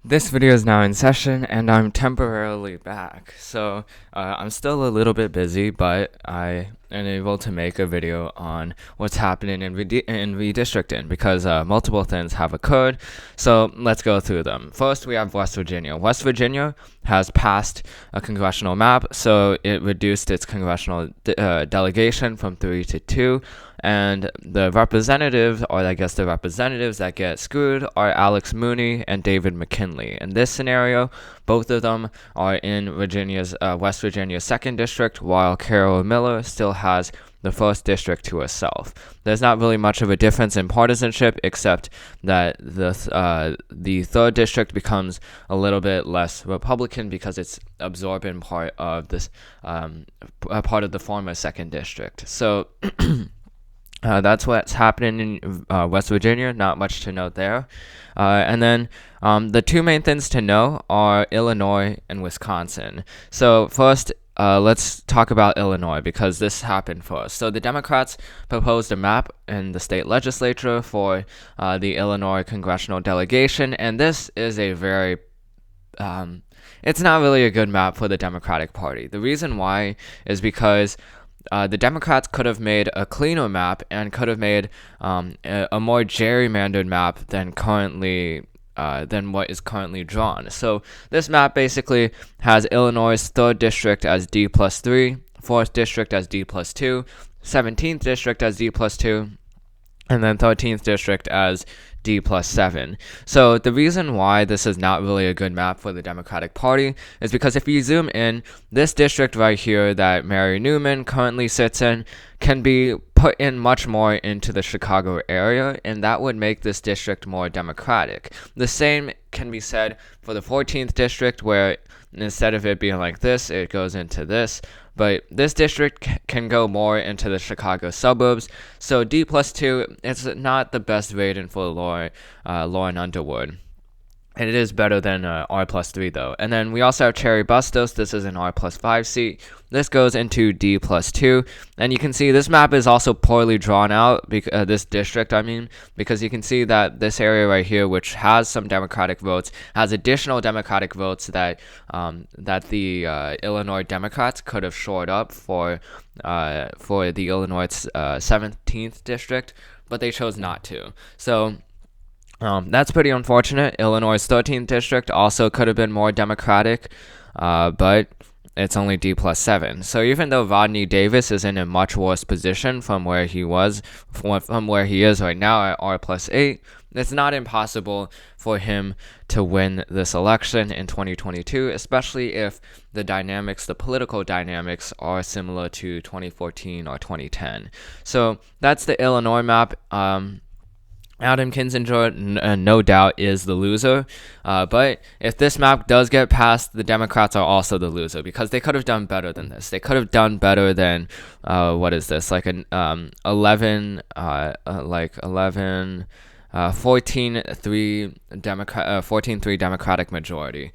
This video is now in session and I'm temporarily back. So I'm still a little bit busy, but I am able to make a video on what's happening in redistricting because multiple things have occurred. So let's go through them. First, we have West Virginia. West Virginia has passed a congressional map, so it reduced its congressional delegation from 3 to 2. And the representatives, or I guess the representatives that get screwed, are Alex Mooney and David McKinley. In this scenario, both of them are in West Virginia's 2nd District, while Carol Miller still has the 1st District to herself. There's not really much of a difference in partisanship, except that the 3rd District becomes a little bit less Republican because it's absorbing part of this part of the former 2nd District. So. That's what's happening in West Virginia. Not much to note there. And then the two main things to know are Illinois and Wisconsin. So first, let's talk about Illinois because this happened first. So the Democrats proposed a map in the state legislature for the Illinois congressional delegation, and this is a very it's not really a good map for the Democratic Party. The reason why is because the Democrats could have made a cleaner map and could have made a more gerrymandered map than what is currently drawn. So this map basically has Illinois' 3rd district as D+3, 4th district as D+2, 17th district as D+2, and then 13th district as D+7. So the reason why this is not really a good map for the Democratic Party is because if you zoom in, this district right here that Mary Newman currently sits in can be put in much more into the Chicago area, and that would make this district more Democratic. The same can be said for the 14th district, where instead of it being like this, it goes into this. But this district can go more into the Chicago suburbs. So D+2, it's not the best rating for Lauren Underwood. And it is better than R+3 though. And then we also have Cherry Bustos. This is an R+5 seat. This goes into D+2. And you can see this map is also poorly drawn out, this district, because you can see that this area right here, which has some Democratic votes, has additional Democratic votes that the Illinois Democrats could have shored up for the Illinois 17th district, but they chose not to. So that's pretty unfortunate. Illinois' 13th district also could have been more Democratic, but it's only D+7. So even though Rodney Davis is in a much worse position from where he is right now at R+8, it's not impossible for him to win this election in 2022, especially if the political dynamics are similar to 2014 or 2010. So that's the Illinois map. Adam Kinzinger, no doubt, is the loser. But if this map does get passed, the Democrats are also the loser because they could have done better than this. They could have done better than what is this? Like an 11, 14-3 Democratic majority.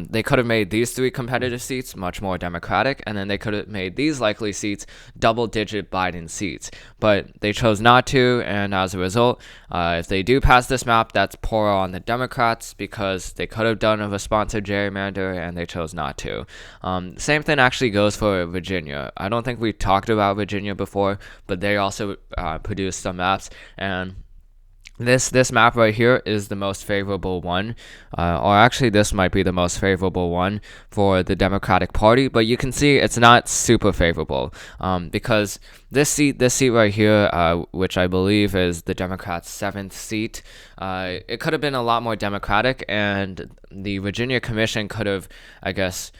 They could have made these 3 competitive seats much more Democratic, and then they could have made these likely seats double-digit Biden seats. But they chose not to, and as a result, if they do pass this map, that's poorer on the Democrats because they could have done a responsive gerrymander, and they chose not to. Same thing actually goes for Virginia. I don't think we talked about Virginia before, but they also produced some maps, and this map right here is the most favorable one, or actually this might be the most favorable one for the Democratic Party, but you can see it's not super favorable because this seat right here, which I believe is the Democrats' 7th seat, it could have been a lot more Democratic, and the Virginia Commission could have, I guess,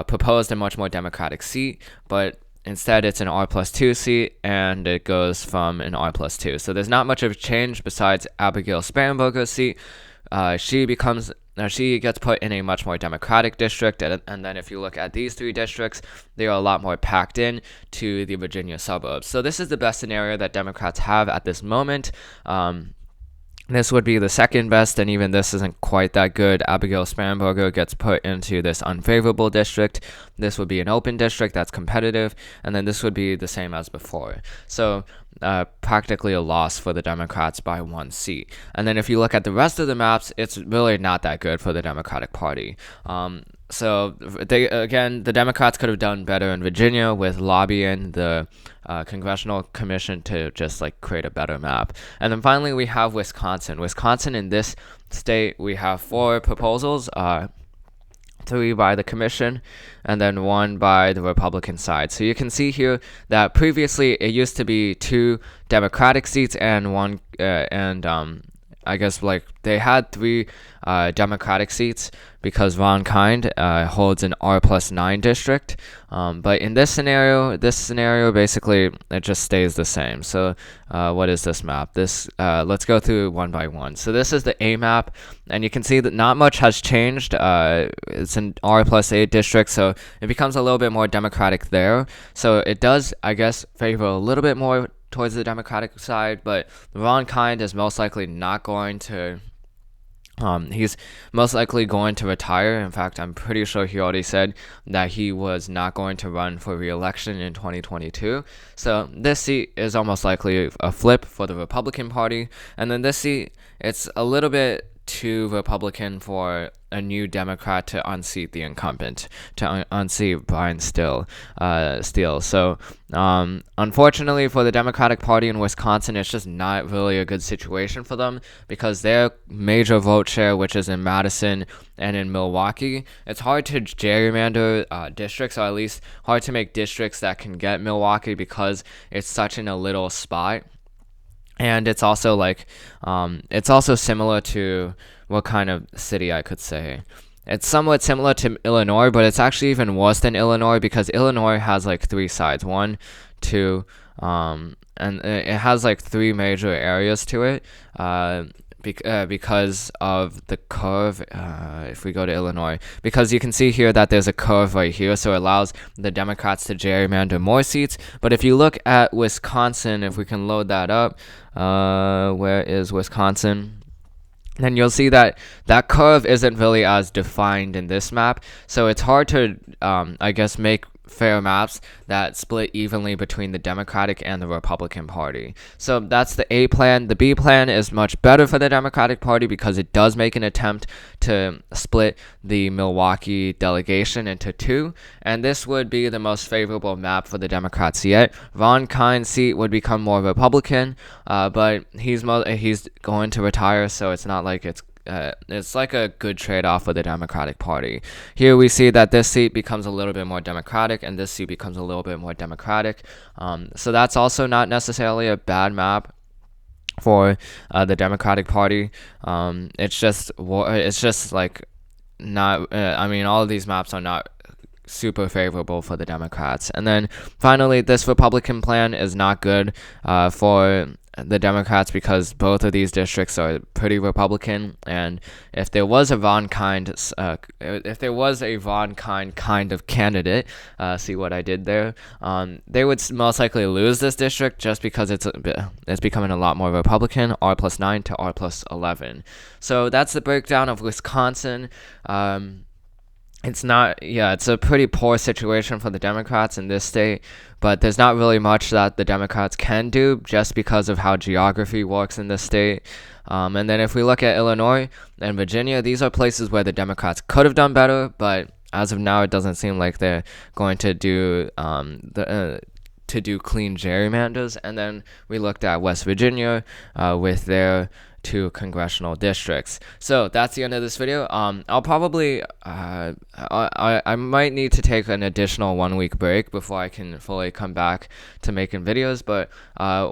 proposed a much more Democratic seat, but instead, it's an R+2 seat, and it goes from an R+2. So there's not much of a change besides Abigail Spanberger's seat. She gets put in a much more Democratic district, and then if you look at these 3 districts, they are a lot more packed in to the Virginia suburbs. So this is the best scenario that Democrats have at this moment. This would be the second best, and even this isn't quite that good. Abigail Spanberger gets put into this unfavorable district. This would be an open district that's competitive, and then this would be the same as before. So practically a loss for the Democrats by 1 seat. And then if you look at the rest of the maps, it's really not that good for the Democratic Party. So the Democrats could have done better in Virginia with lobbying the Congressional Commission to just like create a better map. And then finally we have Wisconsin. Wisconsin, in this state, we have 4 proposals. 3 by the commission, and then 1 by the Republican side. So you can see here that previously it used to be 2 Democratic seats and 1 I guess like they had 3 Democratic seats because Ron Kind holds an R+9 district. But in this scenario basically it just stays the same. So what is this map? Let's go through one by one. So this is the A map, and you can see that not much has changed. It's an R+8 district, so it becomes a little bit more Democratic there. So it does, I guess, favor a little bit more towards the Democratic side, but Ron Kind is most likely not going to he's most likely going to retire. In fact, I'm pretty sure he already said that he was not going to run for re-election in 2022. So this seat is almost likely a flip for the Republican Party. And then this seat, it's a little bit too Republican for a new Democrat to unseat the incumbent, to unseat Brian Steele. So, unfortunately for the Democratic Party in Wisconsin, it's just not really a good situation for them because their major vote share, which is in Madison and in Milwaukee, it's hard to gerrymander districts, or at least hard to make districts that can get Milwaukee because it's such in a little spot. And it's also like, it's also similar to what kind of city I could say. It's somewhat similar to Illinois, but it's actually even worse than Illinois because Illinois has like 3 sides, 1, 2, and it has like 3 major areas to it. Because of the curve, if we go to Illinois, because you can see here that there's a curve right here, so it allows the Democrats to gerrymander more seats. But if you look at Wisconsin, if we can load that up, where is Wisconsin? Then you'll see that that curve isn't really as defined in this map, so it's hard to, I guess, make fair maps that split evenly between the Democratic and the Republican Party. So that's the A plan. The B plan is much better for the Democratic Party because it does make an attempt to split the Milwaukee delegation into 2, and this would be the most favorable map for the Democrats yet. Ron Kind's seat would become more Republican, but he's going to retire, so it's not like it's like a good trade-off for the Democratic Party. Here we see that this seat becomes a little bit more Democratic, and this seat becomes a little bit more Democratic. So that's also not necessarily a bad map for the Democratic Party. It's just like not. I mean, all of these maps are not super favorable for the Democrats. And then finally, this Republican plan is not good for the Democrats because both of these districts are pretty Republican, and if there was a Ron Kind kind of candidate, see what I did there, they would most likely lose this district just because it's becoming a lot more Republican, R+9 to R+11. So that's the breakdown of Wisconsin. It's a pretty poor situation for the Democrats in this state, but there's not really much that the Democrats can do just because of how geography works in this state. And then if we look at Illinois and Virginia, these are places where the Democrats could have done better, but as of now, it doesn't seem like they're going to do clean gerrymanders. And then we looked at West Virginia with their 2 congressional districts. So that's the end of this video. I'll probably I might need to take an additional 1-week break before I can fully come back to making videos, but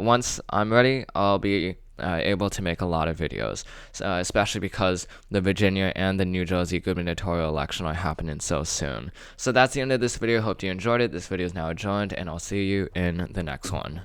once I'm ready, I'll be able to make a lot of videos, especially because the Virginia and the New Jersey gubernatorial election are happening so soon. So that's the end of this video. Hope you enjoyed it. This video is now adjourned, and I'll see you in the next one.